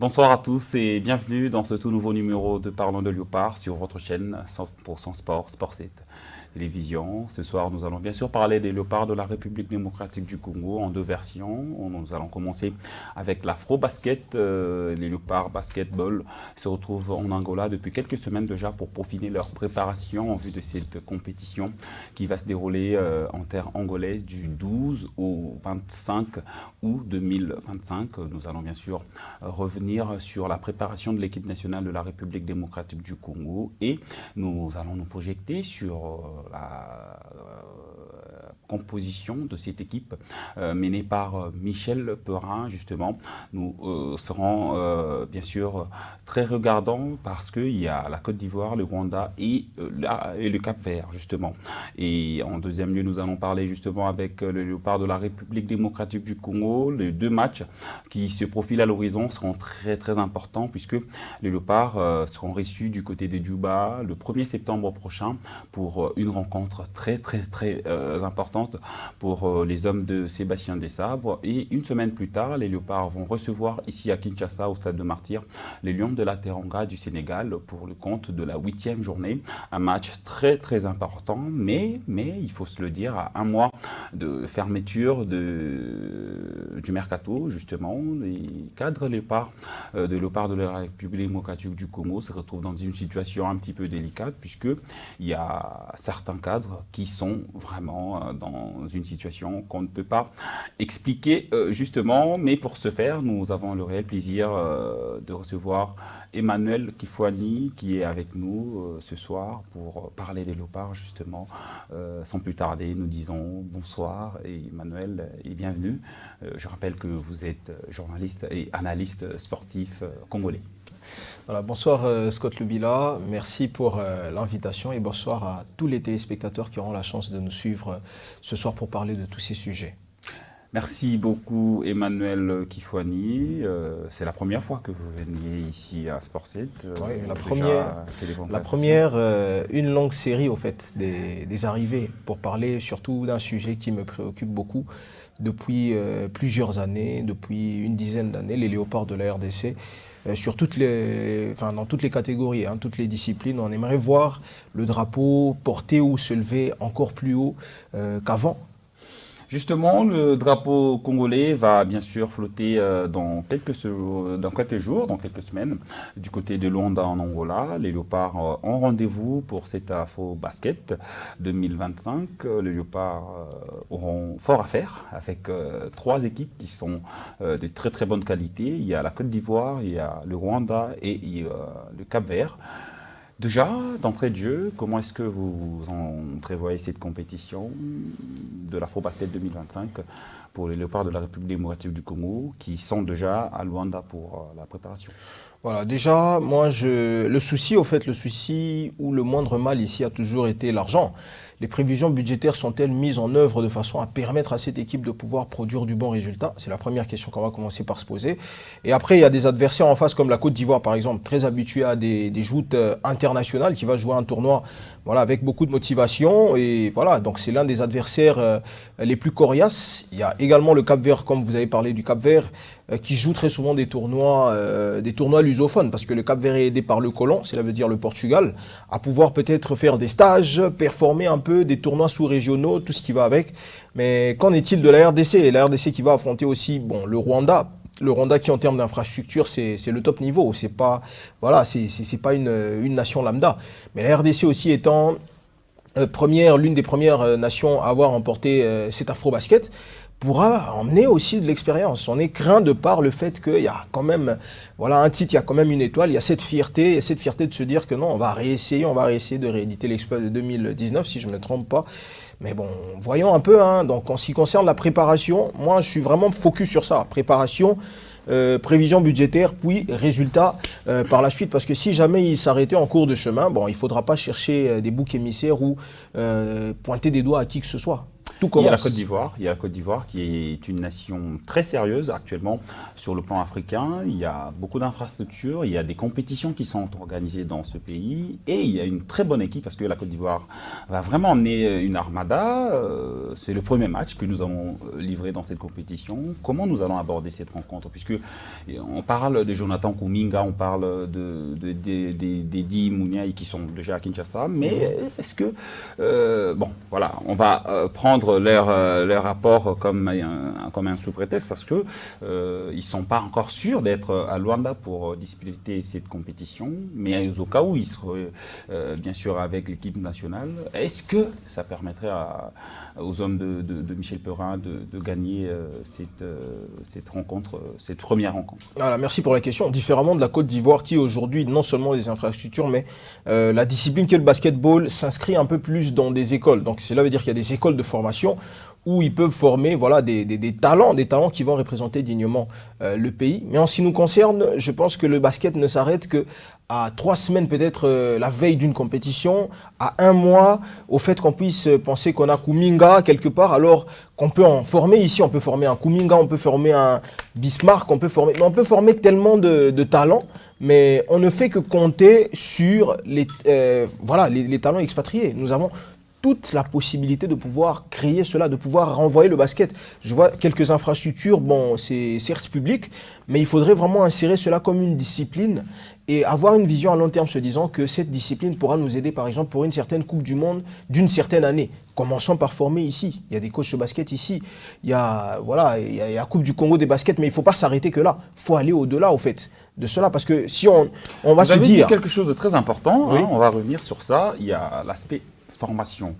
Bonsoir à tous et bienvenue dans ce tout nouveau numéro de Parlons de Léopard sur votre chaîne 100% Sport, Sportset Télévision. Ce soir, nous allons bien sûr parler des léopards de la République démocratique du Congo en deux versions. Nous allons commencer avec l'Afro-Basket. Les léopards basketball se retrouvent en Angola depuis quelques semaines déjà pour peaufiner leur préparation en vue de cette compétition qui va se dérouler en terre angolaise du 12 au 25 août 2025. Nous allons bien sûr revenir sur la préparation de l'équipe nationale de la République démocratique du Congo et nous allons nous projeter sur la composition de cette équipe menée par Michel Perrin, justement. Nous serons bien sûr très regardants parce qu'il y a la Côte d'Ivoire, le Rwanda et le Cap-Vert, justement. Et en deuxième lieu, nous allons parler justement avec le léopard de la République démocratique du Congo. Les deux matchs qui se profilent à l'horizon seront très très importants puisque les léopards seront reçus du côté de Djouba le 1er septembre prochain pour une rencontre très importante pour les hommes de Sébastien Desabre. Et une semaine plus tard, les léopards vont recevoir ici à Kinshasa, au stade de Martyrs, les Lions de la Teranga du Sénégal pour le compte de la 8e journée. Un match très important, mais il faut se le dire, à un mois de fermeture du mercato, justement, les cadres léopards de la République démocratique du Congo se retrouvent dans une situation un petit peu délicate puisqu'il y a certains cadres qui sont vraiment dans une situation qu'on ne peut pas expliquer justement, mais pour ce faire, nous avons le réel plaisir de recevoir Emmanuel Kifwani qui est avec nous ce soir pour parler des léopards justement. Sans plus tarder, nous disons bonsoir et Emmanuel et bienvenue. Je rappelle que vous êtes journaliste et analyste sportif congolais. Voilà, bonsoir Scott Lubila, merci pour l'invitation et bonsoir à tous les téléspectateurs qui auront la chance de nous suivre ce soir pour parler de tous ces sujets. Merci beaucoup Emmanuel Kifwani. C'est la première fois que vous veniez ici à Sportset. Oui, la première une longue série au fait des arrivées pour parler surtout d'un sujet qui me préoccupe beaucoup depuis plusieurs années, depuis une dizaine d'années, les léopards de la RDC. Dans toutes les catégories, toutes les disciplines, on aimerait voir le drapeau porté ou se lever encore plus haut qu'avant. Justement, le drapeau congolais va bien sûr flotter dans quelques jours, dans quelques semaines, du côté de Luanda en Angola. Les léopards ont rendez-vous pour cet Afro-Basket 2025. Les léopards auront fort à faire avec trois équipes qui sont de très bonne qualité. Il y a la Côte d'Ivoire, il y a le Rwanda et le Cap-Vert. Déjà, d'entrée de jeu, comment est-ce que vous prévoyez cette compétition de l'Afro-Basket 2025 pour les léopards de la République démocratique du Congo qui sont déjà à Luanda pour la préparation? Voilà, déjà, moi, le souci ou le moindre mal ici a toujours été l'argent. Les prévisions budgétaires sont-elles mises en œuvre de façon à permettre à cette équipe de pouvoir produire du bon résultat? C'est la première question qu'on va commencer par se poser. Et après, il y a des adversaires en face comme la Côte d'Ivoire, par exemple, très habituée à des joutes internationales, qui va jouer un tournoi avec beaucoup de motivation. Et voilà, donc c'est l'un des adversaires les plus coriaces. Il y a également le Cap-Vert, comme vous avez parlé du Cap-Vert, qui joue très souvent des tournois lusophones, parce que le Cap-Vert est aidé par le colon, cela veut dire le Portugal, à pouvoir peut-être faire des stages, performer un peu des tournois sous-régionaux, tout ce qui va avec. Mais qu'en est-il de la RDC? Et la RDC qui va affronter aussi le Rwanda. Le Rwanda qui en termes d'infrastructure c'est le top niveau, c'est pas une nation lambda. Mais la RDC aussi étant l'une des premières nations à avoir remporté cet Afro-Basket, pourra emmener aussi de l'expérience. On est craint de par le fait qu'il y a quand même un titre, il y a quand même une étoile, il y a cette fierté de se dire que non, on va réessayer de rééditer l'exploit de 2019 si je ne me trompe pas. Mais bon, voyons un peu. Donc en ce qui concerne la préparation, moi je suis vraiment focus sur ça. Préparation, prévision budgétaire, puis résultat par la suite. Parce que si jamais il s'arrêtait en cours de chemin, il ne faudra pas chercher des boucs émissaires ou pointer des doigts à qui que ce soit. Tout Il y a la commence. Côte d'Ivoire qui est une nation très sérieuse actuellement sur le plan africain. Il y a beaucoup d'infrastructures, il y a des compétitions qui sont organisées dans ce pays et il y a une très bonne équipe parce que la Côte d'Ivoire va vraiment emmener une armada. C'est le premier match que nous allons livrer dans cette compétition. Comment nous allons aborder cette rencontre? Puisque on parle de Jonathan Kuminga, on parle d'Edi Mouniaï qui sont déjà à Kinshasa, mais est-ce que bon, voilà, on va prendre leur rapport comme un sous-prétexte parce que ils sont pas encore sûrs d'être à Luanda pour disputer cette compétition, mais au cas où ils seraient bien sûr avec l'équipe nationale, est-ce que ça permettrait aux hommes de Michel Perin de gagner cette rencontre, cette première rencontre? Voilà, merci pour la question. Différemment de la Côte d'Ivoire qui aujourd'hui non seulement des infrastructures, mais la discipline qui est le basketball s'inscrit un peu plus dans des écoles. Donc cela veut dire qu'il y a des écoles de formation où ils peuvent former voilà, des talents qui vont représenter dignement le pays. Mais en ce qui nous concerne, je pense que le basket ne s'arrête que à 3 semaines peut-être la veille d'une compétition, à 1 mois au fait qu'on puisse penser qu'on a Kuminga quelque part, alors qu'on peut en former ici, on peut former un Kuminga, on peut former un Bismarck, on peut former tellement de talents, mais on ne fait que compter sur les talents expatriés. Nous avons toute la possibilité de pouvoir créer cela, de pouvoir renvoyer le basket. Je vois quelques infrastructures, bon, c'est certes public, mais il faudrait vraiment insérer cela comme une discipline et avoir une vision à long terme se disant que cette discipline pourra nous aider, par exemple, pour une certaine Coupe du Monde d'une certaine année. Commençons par former ici. Il y a des coachs de basket ici. Il y a la Coupe du Congo des baskets, mais il ne faut pas s'arrêter que là. Il faut aller au-delà, au fait, de cela. Parce que si on va se dire... Vous avez dit quelque chose de très important, oui. On va revenir sur ça. Il y a l'aspect formation.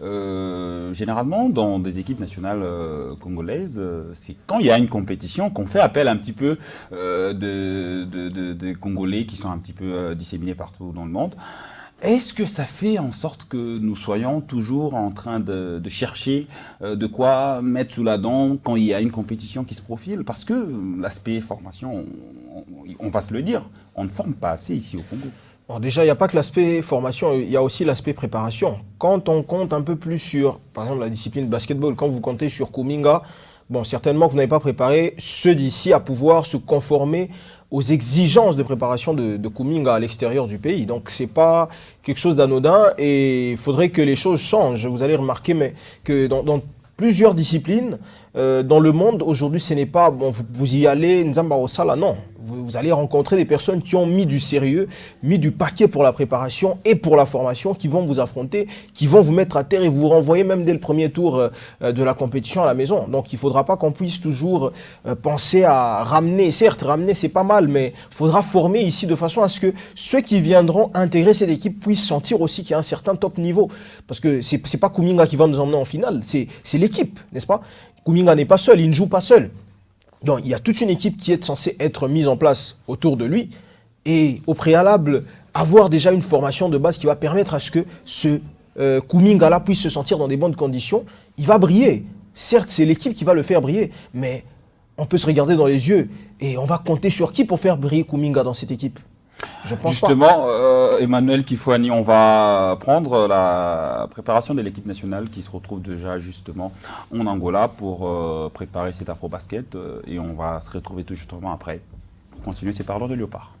Généralement, dans des équipes nationales congolaises, c'est quand il y a une compétition qu'on fait appel un petit peu de Congolais qui sont un petit peu disséminés partout dans le monde. Est-ce que ça fait en sorte que nous soyons toujours en train de chercher de quoi mettre sous la dent quand il y a une compétition qui se profile? Parce que l'aspect formation, on va se le dire, on ne forme pas assez ici au Congo. Alors déjà, il n'y a pas que l'aspect formation, il y a aussi l'aspect préparation. Quand on compte un peu plus sur, par exemple, la discipline de basketball, quand vous comptez sur Kuminga, bon, certainement que vous n'avez pas préparé ceux d'ici à pouvoir se conformer aux exigences de préparation de Kuminga à l'extérieur du pays. Donc, ce n'est pas quelque chose d'anodin et il faudrait que les choses changent. Vous allez remarquer que dans plusieurs disciplines, dans le monde, aujourd'hui, ce n'est pas, bon, vous y allez, Nzamba Osala, non. Vous allez rencontrer des personnes qui ont mis du sérieux, mis du paquet pour la préparation et pour la formation, qui vont vous affronter, qui vont vous mettre à terre et vous renvoyer même dès le premier tour de la compétition à la maison. Donc, il ne faudra pas qu'on puisse toujours penser à ramener. Certes, ramener, c'est pas mal, mais il faudra former ici de façon à ce que ceux qui viendront intégrer cette équipe puissent sentir aussi qu'il y a un certain top niveau. Parce que ce n'est pas Kuminga qui va nous emmener en finale, c'est l'équipe, n'est-ce pas? Kuminga n'est pas seul, il ne joue pas seul. Donc, il y a toute une équipe qui est censée être mise en place autour de lui et au préalable, avoir déjà une formation de base qui va permettre à ce que ce Kuminga-là puisse se sentir dans des bonnes conditions. Il va briller. Certes, c'est l'équipe qui va le faire briller, mais on peut se regarder dans les yeux et on va compter sur qui pour faire briller Kuminga dans cette équipe? Je pense Justement, Emmanuel Kifouani, on va prendre la préparation de l'équipe nationale qui se retrouve déjà justement en Angola pour préparer cet Afro-Basket et on va se retrouver tout justement après pour continuer ces parlons de Léopard.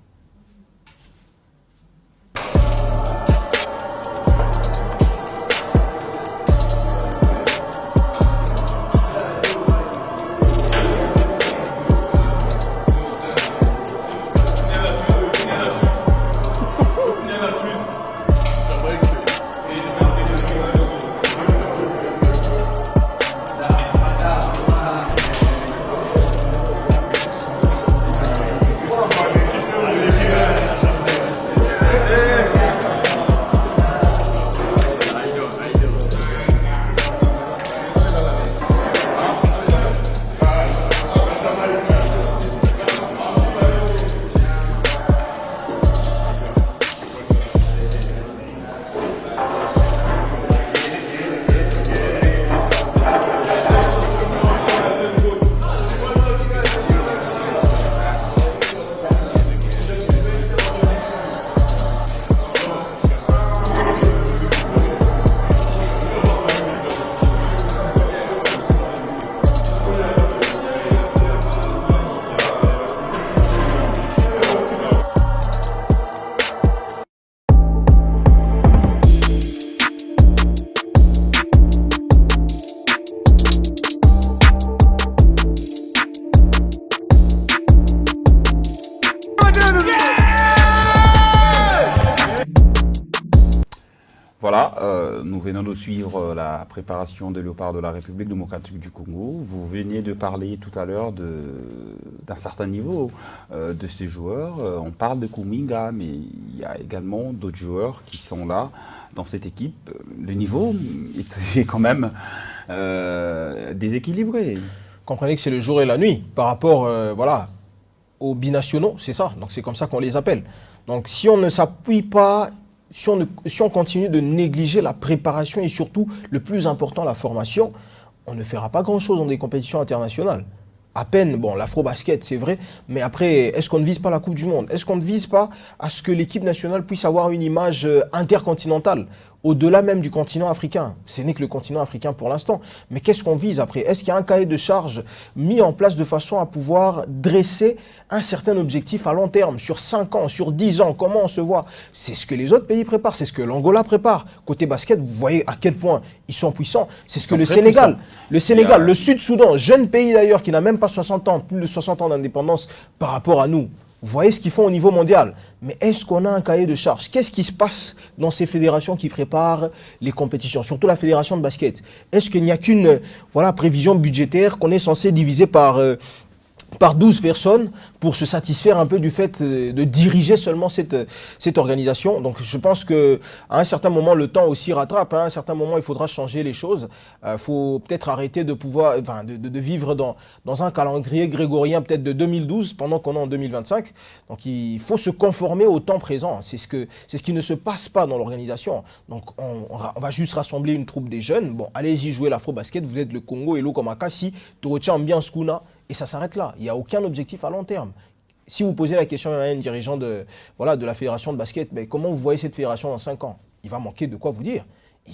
Voilà, nous venons de suivre la préparation des léopards de la République démocratique du Congo. Vous veniez de parler tout à l'heure d'un certain niveau de ces joueurs. On parle de Kuminga, mais il y a également d'autres joueurs qui sont là dans cette équipe. Le niveau est quand même déséquilibré. Comprenez que c'est le jour et la nuit par rapport voilà, aux binationaux, c'est ça. Donc c'est comme ça qu'on les appelle. Donc si on ne s'appuie pas, si on continue de négliger la préparation et surtout, le plus important, la formation, on ne fera pas grand-chose dans des compétitions internationales. À peine, bon, l'afro-basket, c'est vrai, mais après, est-ce qu'on ne vise pas la Coupe du Monde? Est-ce qu'on ne vise pas à ce que l'équipe nationale puisse avoir une image intercontinentale, au-delà même du continent africain? Ce n'est que le continent africain pour l'instant. Mais qu'est-ce qu'on vise après? Est-ce qu'il y a un cahier de charges mis en place de façon à pouvoir dresser un certain objectif à long terme, sur 5 ans, sur 10 ans? Comment on se voit? C'est ce que les autres pays préparent, c'est ce que l'Angola prépare. Côté basket, vous voyez à quel point ils sont puissants. C'est ce que le Sénégal, le Sud-Soudan, jeune pays d'ailleurs, qui n'a même pas 60 ans, plus de 60 ans d'indépendance par rapport à nous. Vous voyez ce qu'ils font au niveau mondial. Mais est-ce qu'on a un cahier de charges? Qu'est-ce qui se passe dans ces fédérations qui préparent les compétitions? Surtout la fédération de basket. Est-ce qu'il n'y a qu'une prévision budgétaire qu'on est censé diviser par 12 personnes pour se satisfaire un peu du fait de diriger seulement cette organisation? Donc je pense qu'à un certain moment, le temps aussi rattrape. À un certain moment, il faudra changer les choses. Il faut peut-être arrêter de vivre dans un calendrier grégorien peut-être de 2012 pendant qu'on est en 2025. Donc il faut se conformer au temps présent. C'est ce qui ne se passe pas dans l'organisation. Donc on va juste rassembler une troupe des jeunes. Bon, allez-y jouer l'afro-basket. Vous êtes le Congo et l'eau comme Akassi, Torocha Ambiance Kuna. Et ça s'arrête là. Il n'y a aucun objectif à long terme. Si vous posez la question à un dirigeant de la fédération de basket, mais comment vous voyez cette fédération dans 5 ans? Il va manquer de quoi vous dire.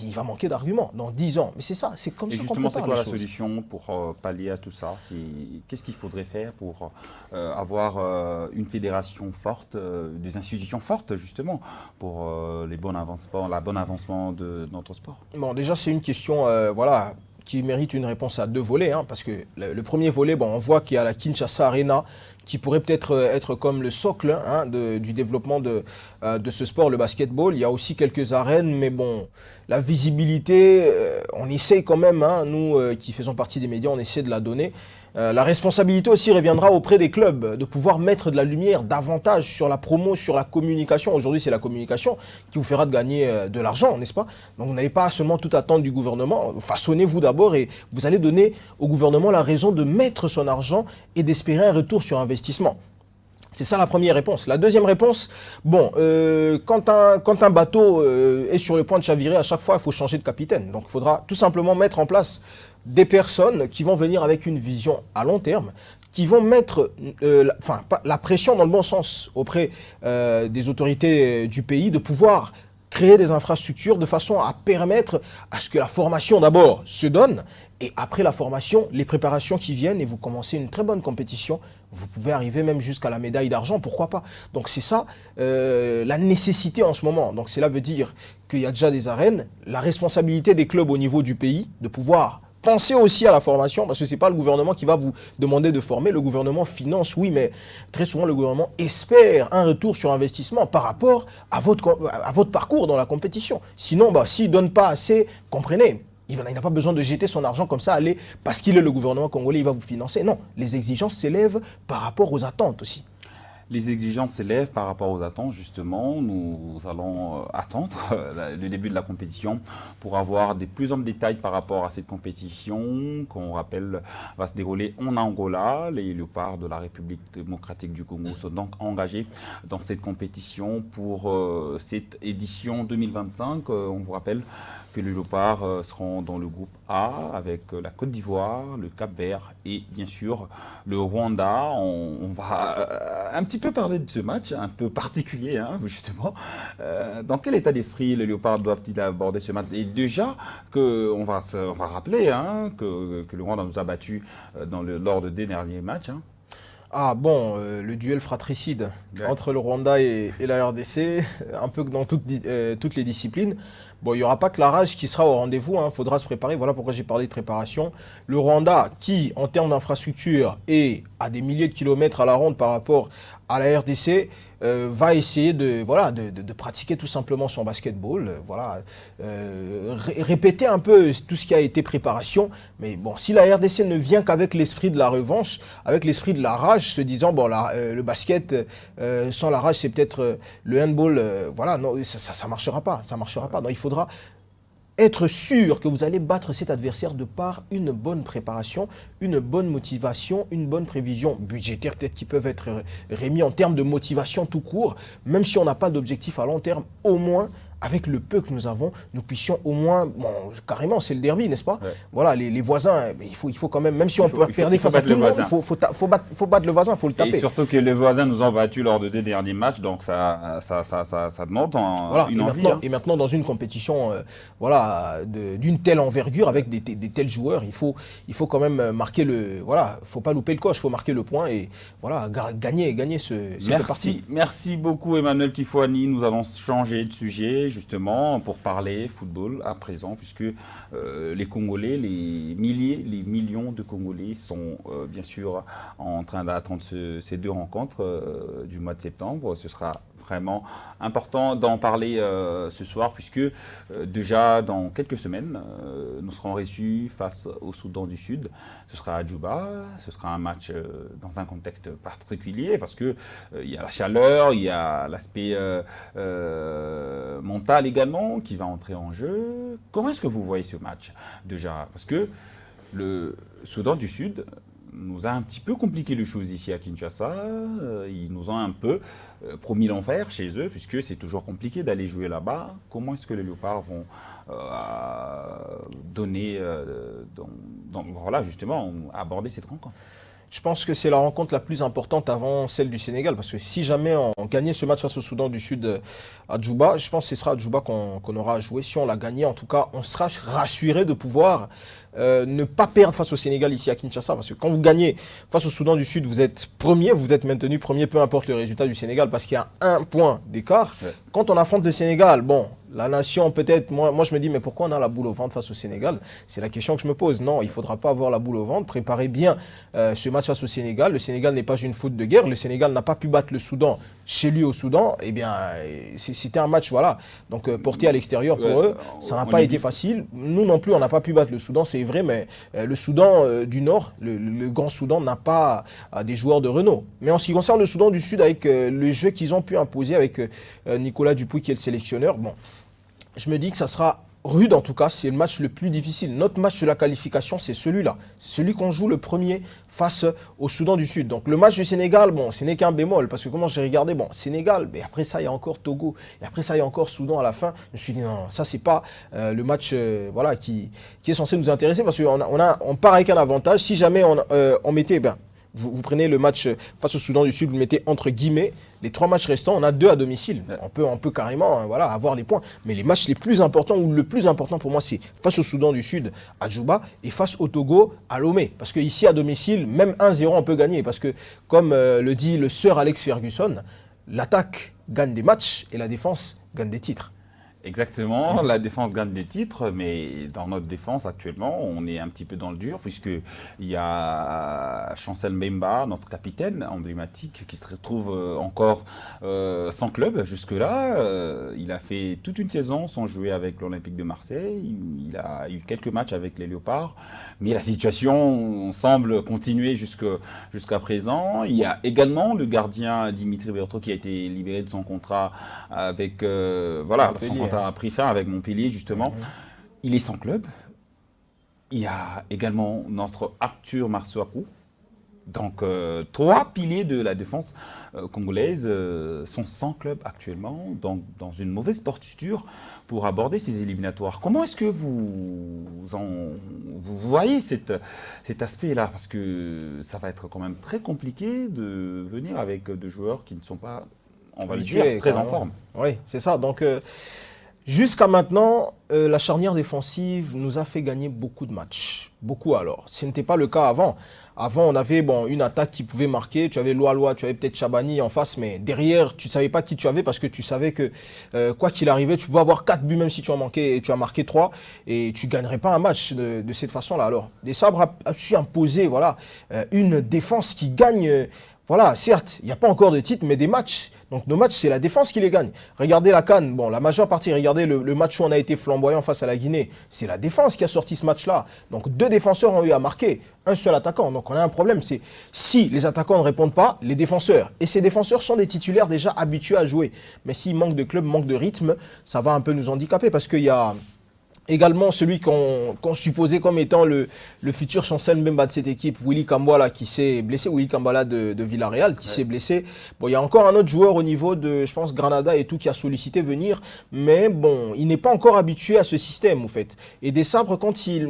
Il va manquer d'arguments dans 10 ans. Mais c'est ça, c'est comme ça qu'on prépare les choses. Et justement, c'est quoi la solution pour pallier à tout ça? Qu'est-ce qu'il faudrait faire pour avoir une fédération forte, des institutions fortes, justement, pour la bonne avancement de notre sport? Bon, déjà, c'est une question, qui mérite une réponse à 2 volets, parce que le premier volet, on voit qu'il y a la Kinshasa Arena qui pourrait peut-être être comme le socle du développement de ce sport, le basketball. Il y a aussi quelques arènes, mais bon, la visibilité, on essaye quand même, nous qui faisons partie des médias, on essaie de la donner. La responsabilité aussi reviendra auprès des clubs de pouvoir mettre de la lumière davantage sur la promo, sur la communication. Aujourd'hui, c'est la communication qui vous fera de gagner de l'argent, n'est-ce pas? Donc, vous n'allez pas seulement tout attendre du gouvernement. Façonnez-vous d'abord et vous allez donner au gouvernement la raison de mettre son argent et d'espérer un retour sur investissement. C'est ça la première réponse. La deuxième réponse, quand un bateau est sur le point de chavirer, à chaque fois, il faut changer de capitaine. Donc, il faudra tout simplement mettre en place des personnes qui vont venir avec une vision à long terme, qui vont mettre la pression dans le bon sens auprès des autorités du pays de pouvoir créer des infrastructures de façon à permettre à ce que la formation d'abord se donne et après la formation, les préparations qui viennent et vous commencez une très bonne compétition, vous pouvez arriver même jusqu'à la médaille d'argent, pourquoi pas. Donc c'est ça la nécessité en ce moment. Donc cela veut dire qu'il y a déjà des arènes, la responsabilité des clubs au niveau du pays de pouvoir pensez aussi à la formation, parce que ce n'est pas le gouvernement qui va vous demander de former. Le gouvernement finance, oui, mais très souvent, le gouvernement espère un retour sur investissement par rapport à votre parcours dans la compétition. Sinon, s'il ne donne pas assez, comprenez, il n'a pas besoin de jeter son argent comme ça, aller, parce qu'il est le gouvernement congolais, il va vous financer. Non, les exigences s'élèvent par rapport aux attentes aussi. Les exigences s'élèvent par rapport aux attentes, justement. Nous allons attendre le début de la compétition pour avoir des plus amples détails par rapport à cette compétition qu'on rappelle va se dérouler en Angola. Les léopards de la République démocratique du Congo sont donc engagés dans cette compétition pour cette édition 2025. On vous rappelle que les léopards seront dans le groupe A avec la Côte d'Ivoire, le Cap-Vert et bien sûr le Rwanda. On va un petit peu parler de ce match, un peu particulier justement. Dans quel état d'esprit les léopards doivent-ils aborder ce match? Et déjà, on va rappeler que le Rwanda nous a battus lors des derniers matchs. Le duel fratricide entre le Rwanda et la RDC, un peu dans toutes les disciplines. Il n'y aura pas que la rage qui sera au rendez-vous, il faudra se préparer. Voilà pourquoi j'ai parlé de préparation. Le Rwanda, qui, en termes d'infrastructure, est à des milliers de kilomètres à la ronde par rapport à la RDC va essayer de pratiquer tout simplement son basketball, répéter un peu tout ce qui a été préparation. Mais bon, si la RDC ne vient qu'avec l'esprit de la revanche, avec l'esprit de la rage, se disant, bon, le basket, sans la rage, c'est peut-être le handball, non, ça marchera pas, ça marchera pas. Non, il faudra être sûr que vous allez battre cet adversaire de par une bonne préparation, une bonne motivation, une bonne prévision budgétaire, peut-être qui peuvent être remis en termes de motivation tout court, même si on n'a pas d'objectif à long terme, au moins avec le peu que nous avons, nous puissions au moins, bon, carrément, c'est le derby, n'est-ce pas? Voilà, les voisins, il faut quand même si on peut perdre face à tout le monde, il faut battre le voisin, il faut le taper. Et surtout que les voisins nous ont battus lors de 2 derniers matchs, donc ça demande une envie. Et maintenant, dans une compétition d'une telle envergure, avec des tels joueurs, il faut quand même marquer faut pas louper le coche, il faut marquer le point et gagner cette partie. Merci beaucoup Emmanuel Kifouani, nous allons changer de sujet justement pour parler football à présent, puisque les Congolais, les millions de Congolais sont bien sûr en train d'attendre ces 2 rencontres du mois de septembre. Ce sera vraiment important d'en parler ce soir, puisque déjà dans quelques semaines, nous serons reçus face au Soudan du Sud. Ce sera à Djouba, ce sera un match dans un contexte particulier, parce que il y a la chaleur, il y a l'aspect mental également qui va entrer en jeu. Comment est-ce que vous voyez ce match déjà? Parce que le Soudan du Sud nous a un petit peu compliqué les choses ici à Kinshasa. Ils nous ont un peu promis l'enfer chez eux, puisque c'est toujours compliqué d'aller jouer là-bas. Comment est-ce que les Léopards vont justement aborder cette rencontre? Je pense que c'est la rencontre la plus importante avant celle du Sénégal, parce que si jamais on gagnait ce match face au Soudan du Sud à Djouba, je pense que ce sera à Djouba qu'on aura à jouer. Si on l'a gagné, en tout cas, on sera rassuré de pouvoir ne pas perdre face au Sénégal ici à Kinshasa. Parce que quand vous gagnez face au Soudan du Sud, vous êtes premier, vous êtes maintenu premier, peu importe le résultat du Sénégal, parce qu'il y a 1 point d'écart. Ouais. Quand on affronte le Sénégal, bon, la nation peut-être, moi je me dis, mais pourquoi on a la boule au ventre face au Sénégal? C'est la question que je me pose. Non, il ne faudra pas avoir la boule au ventre. Préparez bien ce match face au Sénégal. Le Sénégal n'est pas une faute de guerre. Le Sénégal n'a pas pu battre le Soudan chez lui au Soudan. Eh bien, c'était un match, donc porté à l'extérieur pour eux. Ça n'a pas été facile. Nous non plus, on n'a pas pu battre le Soudan, c'est vrai, mais le Soudan du Nord, le grand Soudan, n'a pas des joueurs de renom. Mais en ce qui concerne le Soudan du Sud, avec le jeu qu'ils ont pu imposer avec Nicolas Dupuy qui est le sélectionneur, bon, je me dis que ça sera rude en tout cas, c'est le match le plus difficile. Notre match de la qualification, c'est celui-là. Celui qu'on joue le premier face au Soudan du Sud. Donc le match du Sénégal, bon, ce n'est qu'un bémol, parce que comment j'ai regardé, bon, Sénégal, mais après ça, il y a encore Togo, et après ça, il y a encore Soudan à la fin. Je me suis dit, non, ça, c'est pas le match qui est censé nous intéresser, parce qu'on part avec un avantage. Si jamais on mettait, vous prenez le match face au Soudan du Sud, vous le mettez entre guillemets, les 3 matchs restants, on a 2 à domicile. On peut carrément avoir les points. Mais les matchs les plus importants, ou le plus important pour moi, c'est face au Soudan du Sud à Djouba et face au Togo à Lomé. Parce qu'ici à domicile, même 1-0, on peut gagner. Parce que comme le dit le Sir Alex Ferguson, l'attaque gagne des matchs et la défense gagne des titres. Exactement, la défense gagne des titres, mais dans notre défense actuellement, on est un petit peu dans le dur, puisqu'il y a Chancel Mbemba, notre capitaine emblématique, qui se retrouve encore sans club jusque-là. Il a fait toute une saison sans jouer avec l'Olympique de Marseille, il a eu quelques matchs avec les Léopards, mais la situation semble continuer jusqu'à présent. Il y a également le gardien Dimitri Berthaud qui a été libéré de son contrat avec... son contrat a pris fin avec Montpellier, justement. Il est sans club. Il y a également notre Arthur Marsuaku. Donc, 3 piliers de la défense congolaise sont sans club actuellement, donc dans une mauvaise posture pour aborder ces éliminatoires. Comment est-ce que vous voyez cet aspect-là? Parce que ça va être quand même très compliqué de venir avec 2 joueurs qui ne sont pas, on va le dire, très en forme. Oui, c'est ça. Donc, jusqu'à maintenant, la charnière défensive nous a fait gagner beaucoup de matchs. Beaucoup alors. Ce n'était pas le cas avant. Avant, on avait une attaque qui pouvait marquer. Tu avais Loa, tu avais peut-être Chabani en face, mais derrière, tu ne savais pas qui tu avais parce que tu savais que quoi qu'il arrivait, tu pouvais avoir 4 buts même si tu as marqué 3 et tu ne gagnerais pas un match de cette façon-là. Alors, Des Sabres a su imposer une défense qui gagne. Voilà, certes, il n'y a pas encore de titre, mais des matchs. Donc nos matchs, c'est la défense qui les gagne. Regardez la CAN, la majeure partie, regardez le match où on a été flamboyant face à la Guinée. C'est la défense qui a sorti ce match-là. Donc 2 défenseurs ont eu à marquer, un seul attaquant. Donc on a un problème, c'est si les attaquants ne répondent pas, les défenseurs. Et ces défenseurs sont des titulaires déjà habitués à jouer. Mais s'il manque de club, manque de rythme, ça va un peu nous handicaper parce qu'il y a également celui qu'on supposait comme étant le futur Chancel Mbemba de cette équipe, Willy Kambala, qui s'est blessé, Willy Kambala de Villarreal, qui s'est blessé. Bon, il y a encore un autre joueur au niveau de, je pense, Granada et tout, qui a sollicité venir, mais bon, il n'est pas encore habitué à ce système, en fait. Et Des Sabres, quand il...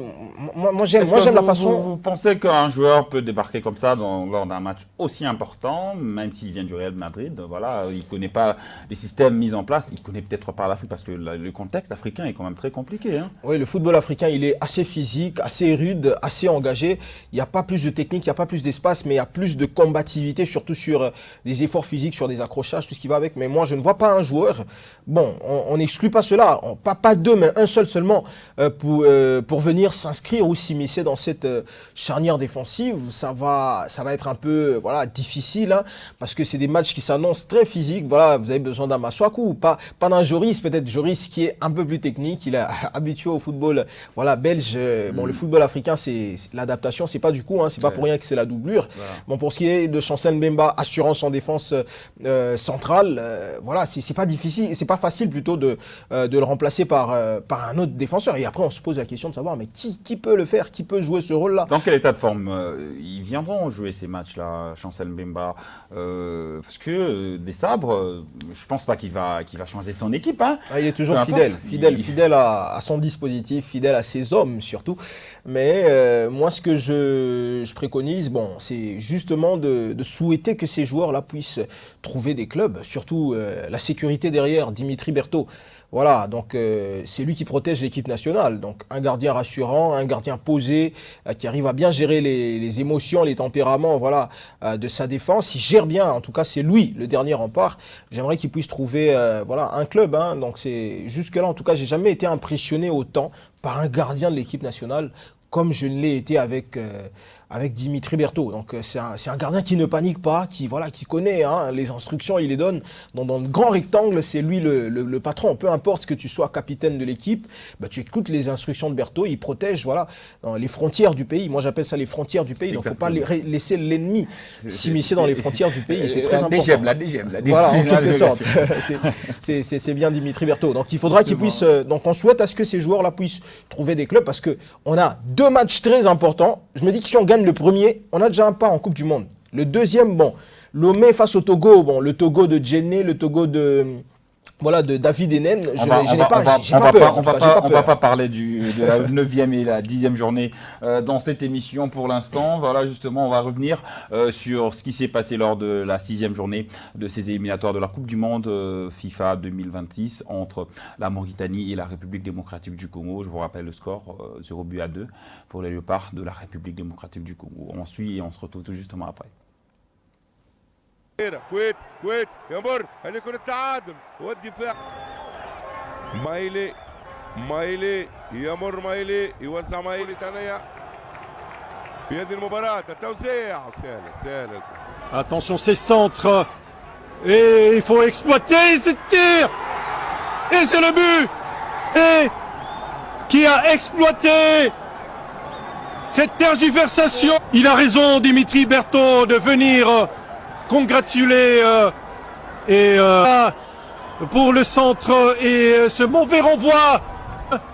Moi, j'aime la façon... Vous pensez qu'un joueur peut débarquer comme ça lors d'un match aussi important, même s'il vient du Real Madrid, voilà, il ne connaît pas les systèmes mis en place, il connaît peut-être pas l'Afrique, parce que le contexte africain est quand même très compliqué, hein. Oui, le football africain, il est assez physique, assez rude, assez engagé. Il n'y a pas plus de technique, il n'y a pas plus d'espace, mais il y a plus de combativité, surtout sur des efforts physiques, sur des accrochages, tout ce qui va avec. Mais moi, je ne vois pas un joueur, on n'exclut pas cela, pas 2, mais un seul seulement, pour venir s'inscrire ou s'immiscer dans cette charnière défensive. Ça va être un peu difficile, hein, parce que c'est des matchs qui s'annoncent très physiques. Voilà, vous avez besoin d'un Masuaku, pas d'un Joris, peut-être Joris qui est un peu plus technique, il est habitué au football belge. Bon, le football africain, c'est l'adaptation, c'est pas du coup, hein, c'est pas pour rien que c'est la doublure. Voilà. Bon, pour ce qui est de Chancel Mbemba, assurance en défense centrale, c'est pas difficile, c'est pas facile plutôt de le remplacer par un autre défenseur. Et après, on se pose la question de savoir, mais qui peut le faire, qui peut jouer ce rôle-là? Dans quel état de forme ils viendront jouer ces matchs-là, Chancel Mbemba, parce que Des Sabres, je pense pas qu'il va changer son équipe, hein. Il est toujours fidèle à son dispositif, fidèle à ses hommes surtout. Mais moi, ce que je préconise, c'est justement de souhaiter que ces joueurs-là puissent trouver des clubs, surtout la sécurité derrière, Dimitri Berthaud. Voilà, donc c'est lui qui protège l'équipe nationale. Donc un gardien rassurant, un gardien posé, qui arrive à bien gérer les émotions, les tempéraments de sa défense. Il gère bien, en tout cas c'est lui le dernier rempart. J'aimerais qu'il puisse trouver un club. Hein. Donc c'est jusque-là, en tout cas, j'ai jamais été impressionné autant par un gardien de l'équipe nationale comme je ne l'ai été avec Dimitri Berthaud. Donc c'est un gardien qui ne panique pas, qui connaît les instructions, il les donne. Dans le grand rectangle, c'est lui le patron. Peu importe que tu sois capitaine de l'équipe, tu écoutes les instructions de Berthaud, il protège dans les frontières du pays. Moi j'appelle ça les frontières du pays, donc il ne faut pas laisser l'ennemi s'immiscer dans les frontières du pays. C'est très important. La DGM. Voilà, en quelque sorte. C'est bien Dimitri Berthaud. Donc il faudra qu'il puisse... donc on souhaite à ce que ces joueurs-là puissent trouver des clubs parce qu'on a 2 matchs très importants. Je me dis que si on gagne le premier, on a déjà un pas en Coupe du Monde. Le deuxième, Lomé face au Togo, le Togo de Djenné, le Togo de David Enen, j'ai pas peur. On va pas parler de la 9e et la 10e journée dans cette émission pour l'instant. Voilà, justement, on va revenir sur ce qui s'est passé lors de la 6e journée de ces éliminatoires de la Coupe du Monde FIFA 2026 entre la Mauritanie et la République démocratique du Congo. Je vous rappelle le score, 0-2 pour les Léopards de la République démocratique du Congo. On suit et on se retrouve tout justement après. كويت يمر هل يكون التعادل والدفاع مايلي يمر يوزع ثانية في هذه المباراة التوزيع سهل attention ces centres et il faut exploiter ce tir et c'est le but et qui a exploité cette tergiversation. Il a raison Dimitri Berthaud de venir congratuler pour le centre et ce mauvais renvoi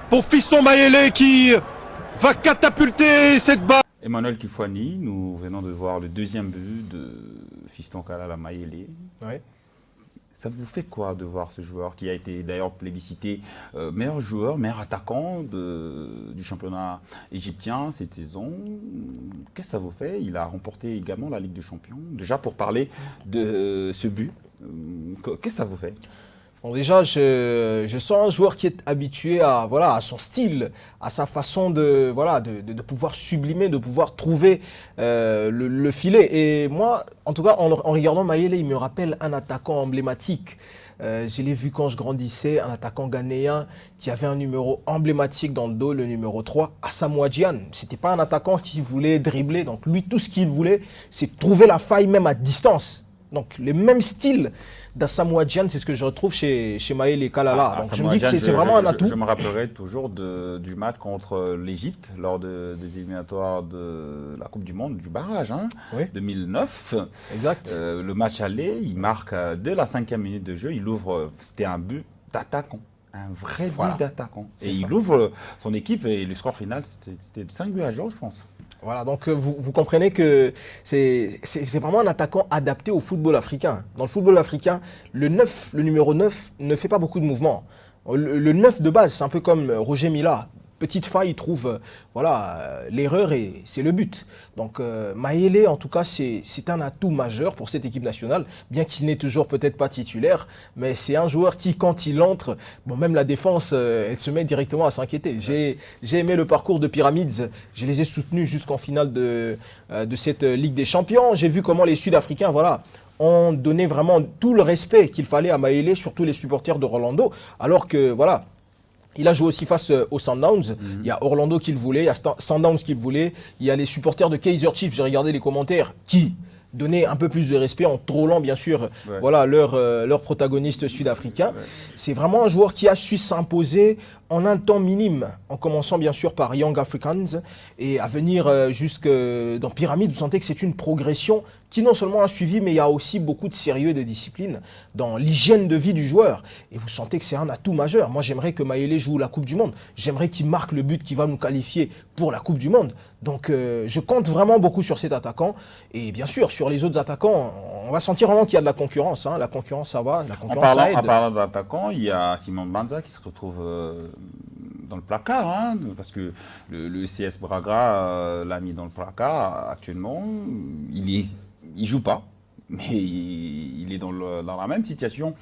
pour Fiston Mayele qui va catapulter cette balle. Emmanuel Kifwani, nous venons de voir le 2e but de Fiston Kalala Mayele. Ouais. Ça vous fait quoi de voir ce joueur qui a été d'ailleurs plébiscité meilleur joueur, meilleur attaquant du championnat égyptien cette saison? Qu'est-ce que ça vous fait? Il a remporté également la Ligue des Champions. Déjà pour parler de ce but, qu'est-ce que ça vous fait? Bon, déjà, je sens un joueur qui est habitué à, voilà, à son style, à sa façon de, voilà, de pouvoir sublimer, de pouvoir trouver le filet. Et moi, en tout cas, en regardant Mayele, il me rappelle un attaquant emblématique. Je l'ai vu quand je grandissais, un attaquant ghanéen qui avait un numéro emblématique dans le dos, le numéro 3, Asamoah Gyan. Ce n'était pas un attaquant qui voulait dribbler. Donc lui, tout ce qu'il voulait, c'est trouver la faille même à distance. Donc le même style d'Asamoah Gyan, c'est ce que je retrouve chez Mayele Kalala. Donc je me dis que c'est vraiment un atout. Je me rappellerai toujours du match contre l'Égypte lors des éliminatoires de la Coupe du Monde, du barrage, Oui. 2009. Exact. Le match aller, il marque dès la 5e minute de jeu, il ouvre, c'était un but d'attaquant. Un vrai Voilà. but d'attaquant. Et C'est ça. il ouvre son équipe et le score final, c'était 5 buts à 0, je pense. Voilà, donc vous comprenez que c'est vraiment un attaquant adapté au football africain. Dans le football africain, le numéro 9 ne fait pas beaucoup de mouvements. Le 9 de base, c'est un peu comme Roger Mila. Petite faille, il trouve l'erreur et c'est le but. Donc Mayele, en tout cas, c'est un atout majeur pour cette équipe nationale, bien qu'il n'est toujours peut-être pas titulaire, mais c'est un joueur qui, quand il entre, bon, même la défense, elle se met directement à s'inquiéter. J'ai aimé le parcours de Pyramids, je les ai soutenus jusqu'en finale de cette Ligue des Champions. J'ai vu comment les Sud-Africains, voilà, ont donné vraiment tout le respect qu'il fallait à Mayele, surtout les supporters de Orlando, alors que, voilà, il a joué aussi face aux Sundowns. Il y a Orlando qui le voulait, il y a Sundowns qui le voulait. Il y a les supporters de Kaizer Chiefs, j'ai regardé les commentaires, qui donnaient un peu plus de respect en trollant bien sûr voilà, leur protagoniste sud-africain. C'est vraiment un joueur qui a su s'imposer en un temps minime, en commençant bien sûr par Young Africans et à venir jusque dans Pyramide. Vous sentez que c'est une progression qui non seulement a suivi, mais il y a aussi beaucoup de sérieux et de discipline dans l'hygiène de vie du joueur. Et vous sentez que c'est un atout majeur. Moi, j'aimerais que Mayele joue la Coupe du Monde. J'aimerais qu'il marque le but qui va nous qualifier pour la Coupe du Monde. Donc, je compte vraiment beaucoup sur cet attaquant. Et bien sûr, sur les autres attaquants, on va sentir vraiment qu'il y a de la concurrence. La concurrence, ça va. La concurrence, ça aide. En parlant d'attaquant, il y a Simon Banza qui se retrouve dans le placard, parce que le CS Braga l'a mis dans le placard actuellement. Il joue pas, mais il est dans la même situation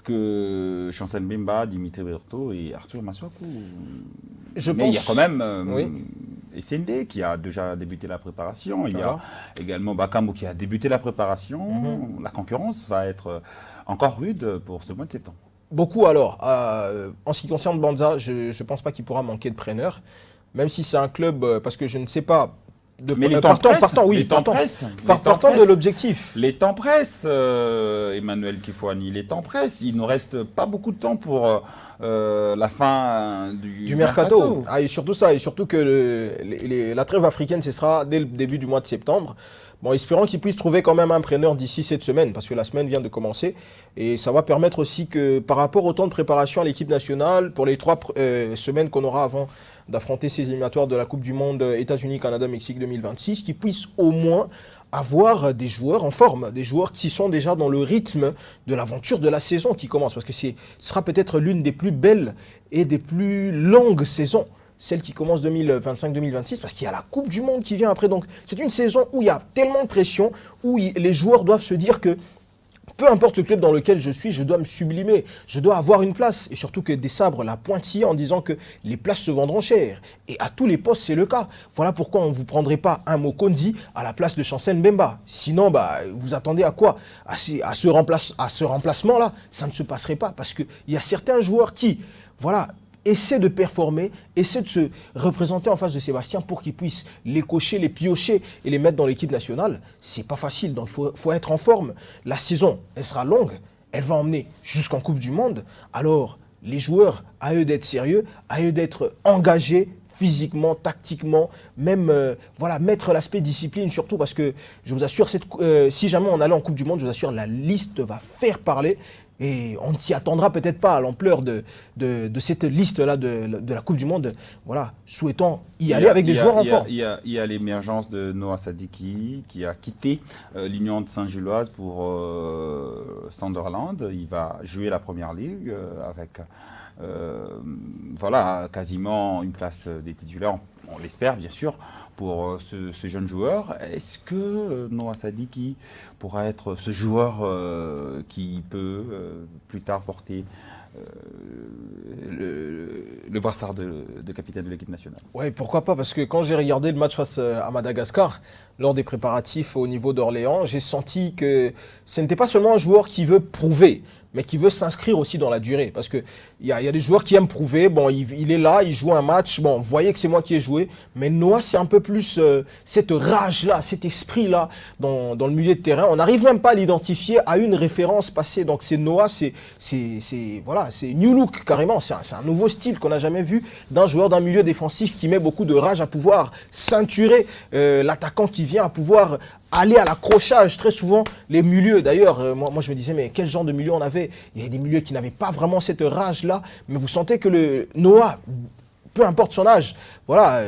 que Chancel Mbemba, Dimitri Berto et Arthur Masuaku. Mais il y a quand même Essende qui a déjà débuté la préparation. Il y a également Bakambu qui a débuté la préparation. La concurrence va être encore rude pour ce mois de septembre. Beaucoup alors. En ce qui concerne Banza, je ne pense pas qu'il pourra manquer de preneur, même si c'est un club, parce que je ne sais pas. Mais les temps pressent. Partant de l'objectif. Les temps pressent, Emmanuel Kifouani, les temps pressent. Il ne nous reste pas beaucoup de temps pour la fin du mercato. Et surtout ça, et surtout que la trêve africaine, ce sera dès le début du mois de septembre. Bon, espérons qu'il puisse trouver quand même un entraîneur d'ici cette semaine, parce que la semaine vient de commencer. Et ça va permettre aussi que, par rapport au temps de préparation à l'équipe nationale, pour les 3 semaines qu'on aura avant d'affronter ces éliminatoires de la Coupe du Monde États-Unis, Canada, Mexique 2026, qu'ils puissent au moins avoir des joueurs en forme, des joueurs qui sont déjà dans le rythme de l'aventure de la saison qui commence. Parce que ce sera peut-être l'une des plus belles et des plus longues saisons, celle qui commence 2025-2026, parce qu'il y a la Coupe du Monde qui vient après. Donc c'est une saison où il y a tellement de pression, où les joueurs doivent se dire que peu importe le club dans lequel je suis, je dois me sublimer, je dois avoir une place. Et surtout que des sabres l'a pointillé en disant que les places se vendront cher. Et à tous les postes, c'est le cas. Voilà pourquoi on ne vous prendrait pas un Mokonzi à la place de Chancel Mbemba. Sinon, vous attendez à quoi? À ce remplacement-là, ça ne se passerait pas. Parce qu'il y a certains joueurs qui, voilà, essaie de performer, essaie de se représenter en face de Sébastien pour qu'il puisse les cocher, les piocher et les mettre dans l'équipe nationale. C'est pas facile, donc il faut être en forme. La saison, elle sera longue, elle va emmener jusqu'en Coupe du Monde. Alors, les joueurs, à eux d'être sérieux, à eux d'être engagés physiquement, tactiquement, même mettre l'aspect discipline surtout, parce que je vous assure, si jamais on allait en Coupe du Monde, je vous assure, la liste va faire parler. Et on ne s'y attendra peut-être pas à l'ampleur de cette liste-là de la Coupe du Monde. Voilà, souhaitons y aller avec des joueurs en forme. Il y a l'émergence de Noah Sadiki qui a quitté l'Union de Saint-Gilloise pour Sunderland. Il va jouer la Première Ligue avec quasiment une place des titulaires. on l'espère bien sûr, pour ce jeune joueur. Est-ce que Noah Sadiki pourra être ce joueur qui peut plus tard porter le brassard de capitaine de l'équipe nationale? Oui, pourquoi pas, parce que quand j'ai regardé le match face à Madagascar, lors des préparatifs au niveau d'Orléans, j'ai senti que ce n'était pas seulement un joueur qui veut prouver, mais qui veut s'inscrire aussi dans la durée. Parce qu'il y a des joueurs qui aiment prouver. Bon, il est là, il joue un match. Bon, vous voyez que c'est moi qui ai joué. Mais Noah, c'est un peu plus cette rage-là, cet esprit-là dans le milieu de terrain. On n'arrive même pas à l'identifier à une référence passée. Donc c'est Noah, c'est new look carrément. C'est un nouveau style qu'on n'a jamais vu d'un joueur d'un milieu défensif qui met beaucoup de rage à pouvoir ceinturer l'attaquant qui vient, à pouvoir aller à l'accrochage. Très souvent, les milieux, d'ailleurs, moi je me disais, mais quel genre de milieu on avait? Il y avait des milieux qui n'avaient pas vraiment cette rage-là, mais vous sentez que le Noah, peu importe son âge, voilà,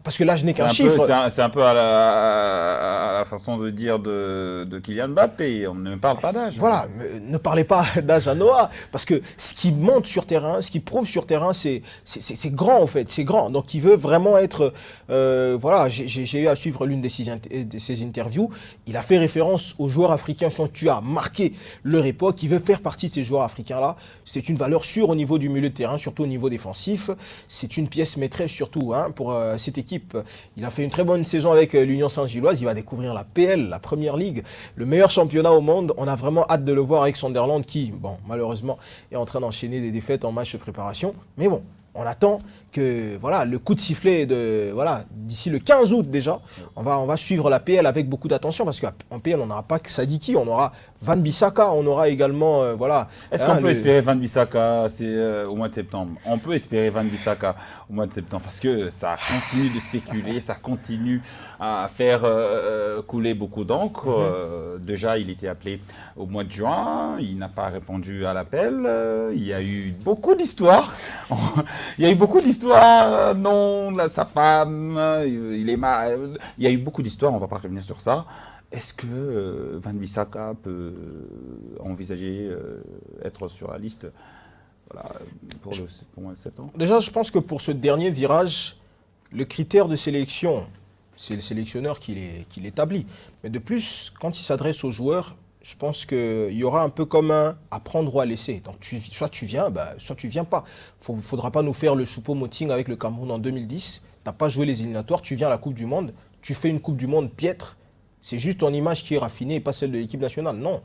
parce que l'âge n'est qu'un chiffre. C'est un peu à la façon de dire de Kylian Mbappé, on ne parle pas d'âge. Voilà, ne parlez pas d'âge à Noah, parce que ce qui monte sur terrain, ce qui prouve sur terrain, c'est grand en fait, c'est grand. Donc il veut vraiment être, voilà, j'ai eu à suivre l'une de ses interviews, il a fait référence aux joueurs africains quand tu as marqué leur époque, il veut faire partie de ces joueurs africains-là. C'est une valeur sûre au niveau du milieu de terrain, surtout au niveau défensif. C'est une pièce maîtresse surtout pour cette équipe. Il a fait une très bonne saison avec l'Union Saint-Gilloise, il va découvrir la PL, la Première Ligue, le meilleur championnat au monde. On a vraiment hâte de le voir avec Sunderland qui, bon, malheureusement, est en train d'enchaîner des défaites en match de préparation. Mais bon, on attend que voilà, le coup de sifflet d'ici le 15 août déjà, on va suivre la PL avec beaucoup d'attention parce qu'en PL, on n'aura pas que Sadiki, on aura Van Bissaka, on aura également Est-ce qu'on peut espérer Van Bissaka au mois de septembre? On peut espérer Van Bissaka au mois de septembre parce que ça continue de spéculer, ça continue à faire couler beaucoup d'encre. Déjà, il était appelé au mois de juin, il n'a pas répondu à l'appel. Il y a eu beaucoup d'histoires. Il y a eu beaucoup d'histoires. Non, sa femme, il est mal. Il y a eu beaucoup d'histoires, on ne va pas revenir sur ça. Est-ce que Van Bissaka peut envisager être sur la liste pour le mois de septembre? Déjà, je pense que pour ce dernier virage, le critère de sélection, c'est le sélectionneur qui l'établit. Mais de plus, quand il s'adresse aux joueurs, je pense qu'il y aura un peu comme un à prendre ou à laisser. Donc soit tu viens, soit tu viens pas. Il ne faudra pas nous faire le choupo-moting avec le Cameroun en 2010. Tu n'as pas joué les éliminatoires, tu viens à la Coupe du Monde, tu fais une Coupe du Monde piètre. C'est juste ton image qui est raffinée et pas celle de l'équipe nationale. Non.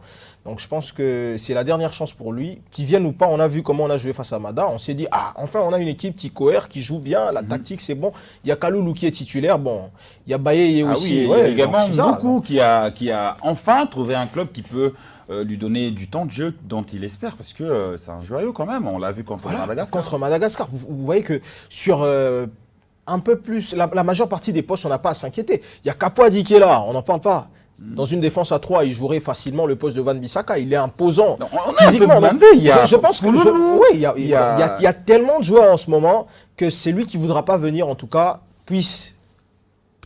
Donc je pense que c'est la dernière chance pour lui. Qu'il vienne ou pas, on a vu comment on a joué face à Mada. On s'est dit, enfin on a une équipe qui cohère, qui joue bien, la tactique c'est bon. Il y a Kaloulou qui est titulaire, bon. Il y a Baye aussi. Oui, il y a également beaucoup qui a enfin trouvé un club qui peut lui donner du temps de jeu dont il espère, parce que c'est un joyau quand même. On l'a vu contre Madagascar. Contre Madagascar. Vous voyez que sur... un peu plus, la majeure partie des postes, on n'a pas à s'inquiéter. Il y a Capoadi qui est là, on n'en parle pas. Dans une défense à 3, il jouerait facilement le poste de Van Bissaka. Il est imposant. Physiquement, je pense que il y a tellement de joueurs en ce moment que c'est lui qui ne voudra pas venir, en tout cas, puisse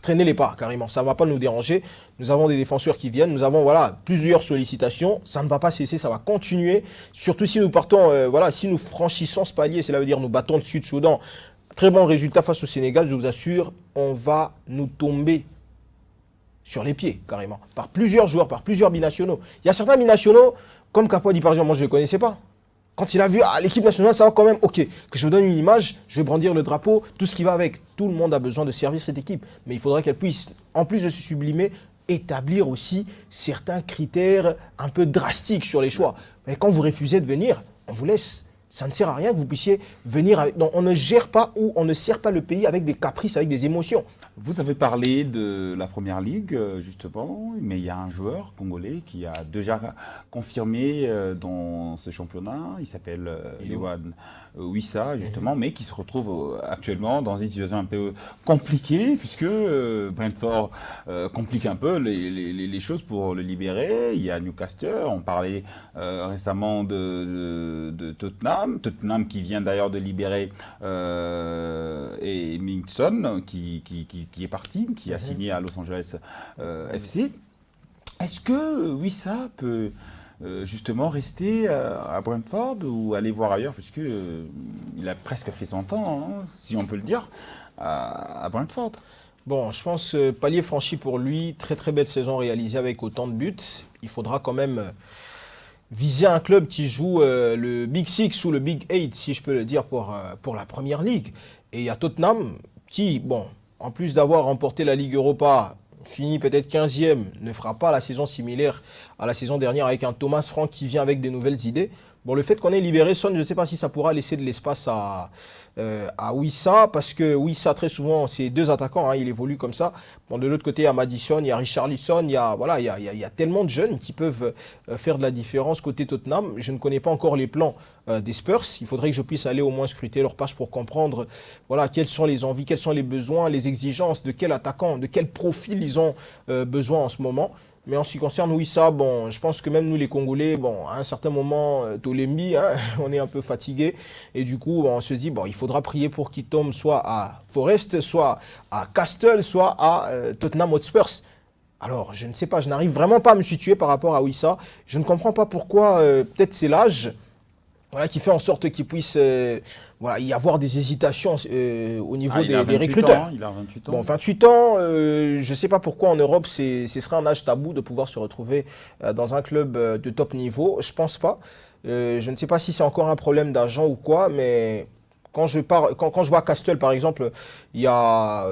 traîner les pas, carrément. Ça ne va pas nous déranger. Nous avons des défenseurs qui viennent. Nous avons plusieurs sollicitations. Ça ne va pas cesser, ça va continuer. Surtout si nous partons, si nous franchissons ce palier, cela veut dire nous battons le Sud-Soudan. Très bon résultat face au Sénégal, je vous assure, on va nous tomber sur les pieds, carrément. Par plusieurs joueurs, par plusieurs binationaux. Il y a certains binationaux, comme Capoadi par exemple, moi je ne le connaissais pas. Quand il a vu l'équipe nationale, ça va quand même, ok, que je vous donne une image, je vais brandir le drapeau, tout ce qui va avec. Tout le monde a besoin de servir cette équipe. Mais il faudrait qu'elle puisse, en plus de se sublimer, établir aussi certains critères un peu drastiques sur les choix. Mais quand vous refusez de venir, on vous laisse. Ça ne sert à rien que vous puissiez venir avec... Non, on ne gère pas ou on ne sert pas le pays avec des caprices, avec des émotions. Vous avez parlé de la Première Ligue, justement, mais il y a un joueur congolais qui a déjà confirmé dans ce championnat. Il s'appelle Yohan Wissa, justement, mais qui se retrouve actuellement dans une situation un peu compliquée, puisque Brentford complique un peu les choses pour le libérer. Il y a Newcastle, on parlait récemment de Tottenham qui vient d'ailleurs de libérer et Mingson qui est parti, qui a signé à Los Angeles FC. Est-ce que Wissa peut justement rester à Brentford ou aller voir ailleurs, puisque il a presque fait son temps, hein, si on peut le dire, à Brentford. Bon, je pense palier franchi pour lui, très très belle saison réalisée avec autant de buts. Il faudra quand même viser un club qui joue le Big Six ou le Big Eight, si je peux le dire, pour la Première Ligue. Et il y a Tottenham qui, bon, en plus d'avoir remporté la Ligue Europa, finit peut-être 15e, ne fera pas la saison similaire à la saison dernière avec un Thomas Frank qui vient avec des nouvelles idées. Bon, le fait qu'on ait libéré Son, je ne sais pas si ça pourra laisser de l'espace à Wissa, parce que Wissa, très souvent, c'est deux attaquants, hein, il évolue comme ça. Bon, de l'autre côté, il y a Maddison, il y a Richarlison, il y a tellement de jeunes qui peuvent faire de la différence côté Tottenham. Je ne connais pas encore les plans des Spurs. Il faudrait que je puisse aller au moins scruter leur page pour comprendre voilà, quelles sont les envies, quels sont les besoins, les exigences, de quel attaquant, de quel profil ils ont besoin en ce moment. Mais en ce qui concerne Wissa, bon, je pense que même nous les Congolais, bon, à un certain moment, Tolembi, hein, on est un peu fatigué. Et du coup, bon, on se dit, bon, il faudra prier pour qu'il tombe soit à Forest, soit à Castle, soit à Tottenham Hotspur. Alors, je ne sais pas, je n'arrive vraiment pas à me situer par rapport à Wissa. Je ne comprends pas pourquoi, peut-être c'est l'âge. Voilà, qui fait en sorte qu'il puisse voilà, y avoir des hésitations au niveau des recruteurs. Il a 28 ans. Bon, 28 ans, je ne sais pas pourquoi en Europe, ce serait un âge tabou de pouvoir se retrouver dans un club de top niveau. Je ne pense pas. Je ne sais pas si c'est encore un problème d'argent ou quoi, mais quand je vois à Castle, par exemple, il y a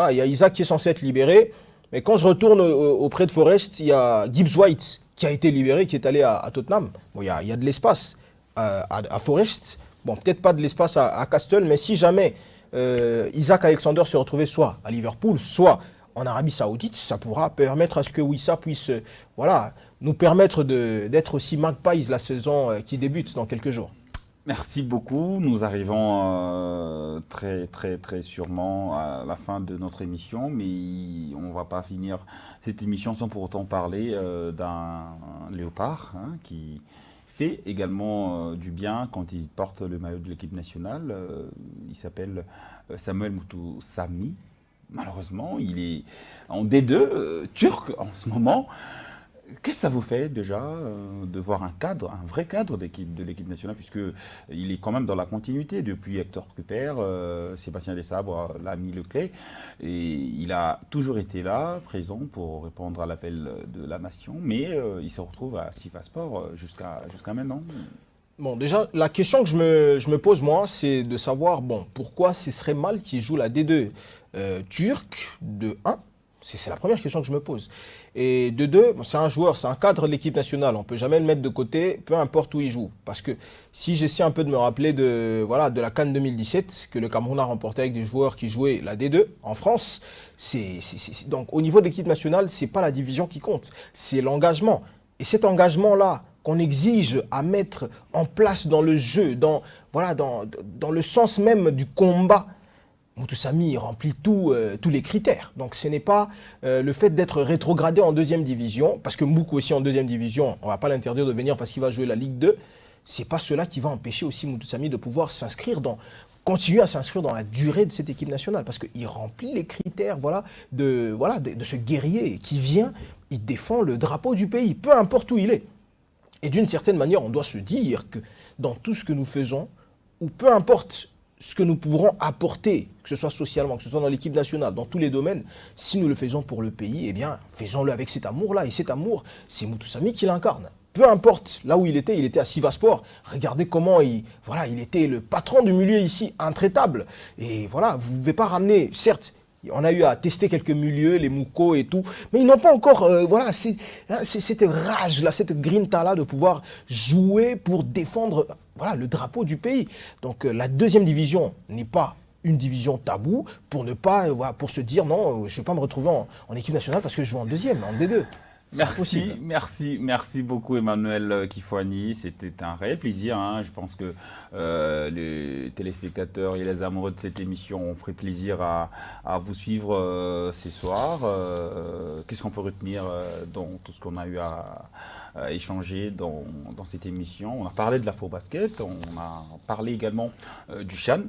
Isaac qui est censé être libéré. Mais quand je retourne auprès de Forest, il y a Gibbs White qui a été libéré, qui est allé à Tottenham. Bon, il y a de l'espace. À Forest, bon, peut-être pas de l'espace à Castle, mais si jamais Isaac Alexander se retrouvait soit à Liverpool, soit en Arabie Saoudite, ça pourra permettre à ce que Wissa puisse voilà, nous permettre d'être aussi Magpies la saison qui débute dans quelques jours. Merci beaucoup. Nous arrivons très sûrement à la fin de notre émission, mais on ne va pas finir cette émission sans pour autant parler d'un léopard qui fait également du bien quand il porte le maillot de l'équipe nationale. Il s'appelle Samuel Mutusami. Malheureusement, il est en D2 turc en ce moment. Qu'est-ce que ça vous fait déjà de voir un vrai cadre de l'équipe nationale, puisqu'il est quand même dans la continuité depuis Hector Cooper, Sébastien Desabre l'a mis le clé, et il a toujours été là, présent pour répondre à l'appel de la nation, mais il se retrouve à Sivasspor jusqu'à maintenant. Bon, déjà, la question que je me pose, moi, c'est de savoir, bon, pourquoi ce serait mal qu'il joue la D2 turque de 1 ? C'est la première question que je me pose. Et de 2, c'est un joueur, c'est un cadre de l'équipe nationale. On ne peut jamais le mettre de côté, peu importe où il joue. Parce que si j'essaie un peu de me rappeler de la CAN 2017, que le Cameroun a remporté avec des joueurs qui jouaient la D2 en France, donc au niveau de l'équipe nationale, ce n'est pas la division qui compte, c'est l'engagement. Et cet engagement-là qu'on exige à mettre en place dans le jeu, dans le sens même du combat, Mutusami remplit tous les critères. Donc ce n'est pas le fait d'être rétrogradé en deuxième division, parce que Moukou aussi en deuxième division, on ne va pas l'interdire de venir parce qu'il va jouer la Ligue 2. Ce n'est pas cela qui va empêcher aussi Mutusami de pouvoir continuer à s'inscrire dans la durée de cette équipe nationale, parce qu'il remplit les critères de ce guerrier qui vient, il défend le drapeau du pays, peu importe où il est. Et d'une certaine manière, on doit se dire que dans tout ce que nous faisons, ou peu importe ce que nous pourrons apporter, que ce soit socialement, que ce soit dans l'équipe nationale, dans tous les domaines, si nous le faisons pour le pays, eh bien, faisons-le avec cet amour-là. Et cet amour, c'est Mutusami qui l'incarne. Peu importe là où il était à Sivasspor. Regardez comment il était le patron du milieu ici, intraitable. Et voilà, vous ne pouvez pas ramener, certes, on a eu à tester quelques milieux, les Mouko et tout, mais ils n'ont pas encore cette rage-là, cette grinta-là de pouvoir jouer pour défendre le drapeau du pays. Donc la deuxième division n'est pas une division taboue pour pour se dire non, je ne vais pas me retrouver en équipe nationale parce que je joue en deuxième, en D2. Merci beaucoup Emmanuel Kifouani, c'était un réel plaisir. Je pense que les téléspectateurs et les amoureux de cette émission ont pris plaisir à vous suivre ce soir. Qu'est-ce qu'on peut retenir dans tout ce qu'on a eu à échanger dans cette émission? On a parlé de l'Afro-Basket, on a parlé également du CHAN,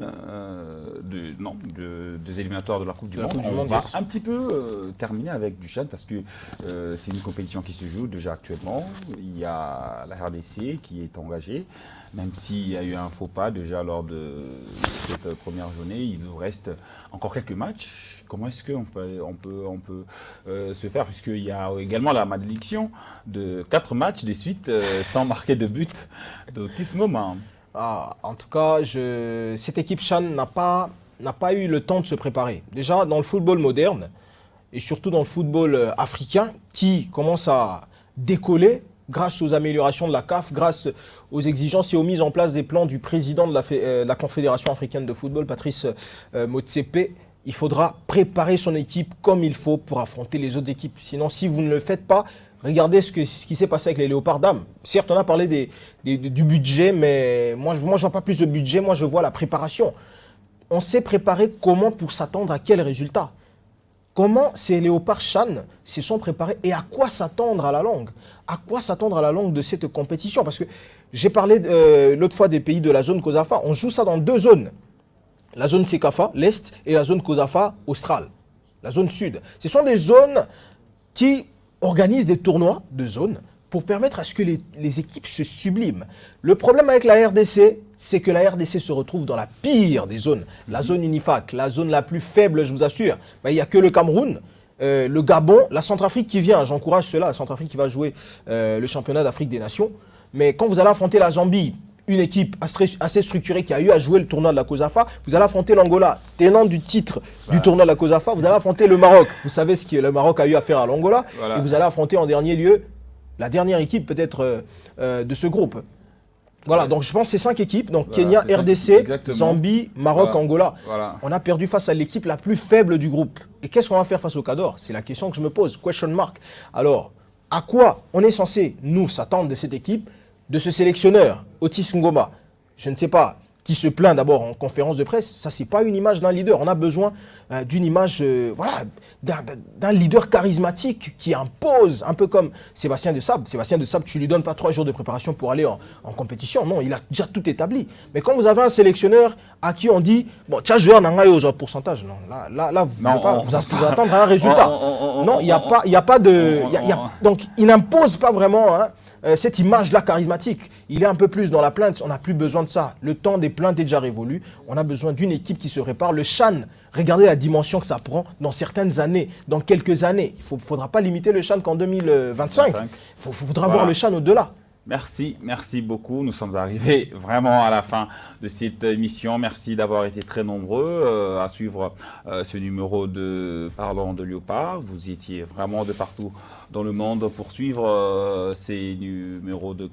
des éliminatoires de la Coupe du Monde. On va un petit peu terminer avec du CHAN parce que c'est une compétition compétition qui se joue déjà actuellement. Il y a la RDC qui est engagée, même s'il y a eu un faux pas déjà lors de cette première journée. Il nous reste encore quelques matchs. Comment est-ce qu'on peut se faire, puisqu'il y a également la malédiction de 4 matchs de suite sans marquer de but d'Otis Moma. En tout cas, cette équipe Chan n'a pas eu le temps de se préparer. Déjà, dans le football moderne, et surtout dans le football africain, qui commence à décoller grâce aux améliorations de la CAF, grâce aux exigences et aux mises en place des plans du président de la Confédération africaine de football, Patrice Motsepe, il faudra préparer son équipe comme il faut pour affronter les autres équipes. Sinon, si vous ne le faites pas, regardez ce qui s'est passé avec les Léopards dames. Certes, on a parlé du budget, mais moi, je ne vois pas plus de budget, moi, je vois la préparation. On s'est préparé comment pour s'attendre à quel résultat? Comment ces Léopards Chan se sont préparés et à quoi s'attendre à la longue? À quoi s'attendre à la longue de cette compétition? Parce que j'ai parlé l'autre fois des pays de la zone COSAFA. On joue ça dans 2 zones. La zone CECAFA, l'Est, et la zone COSAFA, Austral, la zone Sud. Ce sont des zones qui organisent des tournois de zones pour permettre à ce que les équipes se subliment. Le problème avec la RDC, c'est que la RDC se retrouve dans la pire des zones. La zone UNIFAC, la zone la plus faible, je vous assure. Il n'y a que le Cameroun, le Gabon, la Centrafrique qui vient. J'encourage cela, la Centrafrique qui va jouer le championnat d'Afrique des Nations. Mais quand vous allez affronter la Zambie, une équipe assez structurée qui a eu à jouer le tournoi de la COSAFA, vous allez affronter l'Angola, tenant du titre du tournoi de la COSAFA, vous allez affronter le Maroc. Vous savez ce que le Maroc a eu à faire à l'Angola. Et vous allez affronter en dernier lieu la dernière équipe peut-être de ce groupe. Voilà, donc je pense que c'est 5 équipes, donc Kenya, RDC, Zambie, Maroc, Angola. On a perdu face à l'équipe la plus faible du groupe. Et qu'est-ce qu'on va faire face au Cador? C'est la question que je me pose, question mark. Alors, à quoi on est censé, nous, s'attendre de cette équipe, de ce sélectionneur, Otis Ngoma? Je ne sais pas, qui se plaint d'abord en conférence de presse, ça c'est pas une image d'un leader. On a besoin d'une image, d'un leader charismatique qui impose, un peu comme Sébastien de Sable. Sébastien de Sable, tu lui donnes pas 3 jours de préparation pour aller en compétition. Non, il a déjà tout établi. Mais quand vous avez un sélectionneur à qui on dit, bon, tu as joué en Angaï aux pourcentage, non, là, vous vous attendre à un résultat. Non, il n'y a pas de, donc il n'impose pas vraiment, hein, cette image-là charismatique. Il est un peu plus dans la plainte, on n'a plus besoin de ça. Le temps des plaintes est déjà révolu. On a besoin d'une équipe qui se répare. Le Chan, regardez la dimension que ça prend dans certaines années, dans quelques années. Il ne faudra pas limiter le Chan qu'en 2025. Il faudra voir le Chan au-delà. Merci beaucoup. Nous sommes arrivés vraiment à la fin de cette émission. Merci d'avoir été très nombreux à suivre ce numéro de Parlons de Léopard. Vous étiez vraiment de partout dans le monde pour suivre ces numéros de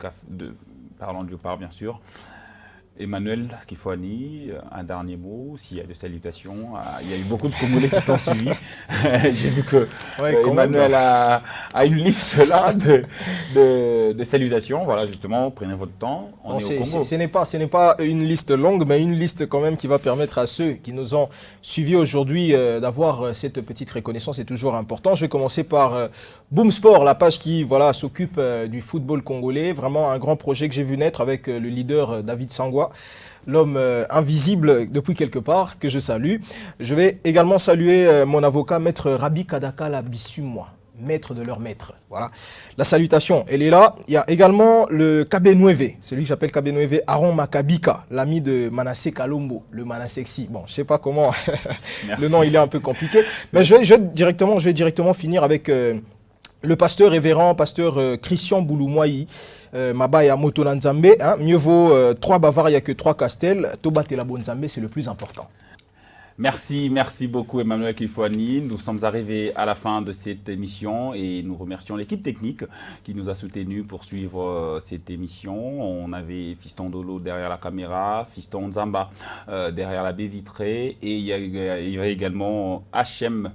Parlons de Léopard, bien sûr. Emmanuel Kifwani, un dernier mot, s'il y a de salutations. Il y a eu beaucoup de Congolais qui t'ont suivi. J'ai vu que Emmanuel a une liste là de salutations. Voilà, justement, prenez votre temps. On est au Congo. Ce n'est pas une liste longue, mais une liste quand même qui va permettre à ceux qui nous ont suivis aujourd'hui d'avoir cette petite reconnaissance. C'est toujours important. Je vais commencer par Boom Sport, la page qui s'occupe du football congolais. Vraiment un grand projet que j'ai vu naître avec le leader David Sangwa, l'homme invisible depuis quelque part, que je salue. Je vais également saluer mon avocat, maître Rabi Kadaka Labissumwa, maître de leur maître. Voilà, la salutation, elle est là. Il y a également le Kabenoueve, celui qui s'appelle Kabenoueve, Aaron Makabika, l'ami de Manassé Kalombo, le Manassexy. Bon, je ne sais pas comment, le nom il est un peu compliqué, mais je vais directement finir avec le pasteur révérend, pasteur Christian Bouloumoaï, Mabaya Motonanzambe, hein, mieux vaut 3 Bavaria que 3 Castel. Tobate la Bonzambe, c'est le plus important. Merci beaucoup Emmanuel Kifwani. Nous sommes arrivés à la fin de cette émission et nous remercions l'équipe technique qui nous a soutenus pour suivre cette émission. On avait Fiston Dolo derrière la caméra, Fiston Zamba derrière la baie vitrée et il y avait également HM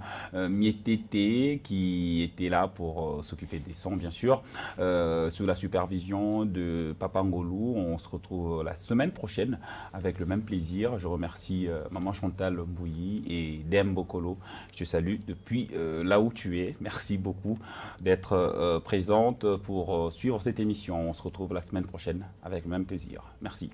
Mietete qui était là pour s'occuper des sons bien sûr, sous la supervision de Papa Ngolou. On se retrouve la semaine prochaine avec le même plaisir. Je remercie Maman Chantal Bouilly et Dem Bokolo. Je te salue depuis là où tu es. Merci beaucoup d'être présente pour suivre cette émission. On se retrouve la semaine prochaine avec le même plaisir. Merci.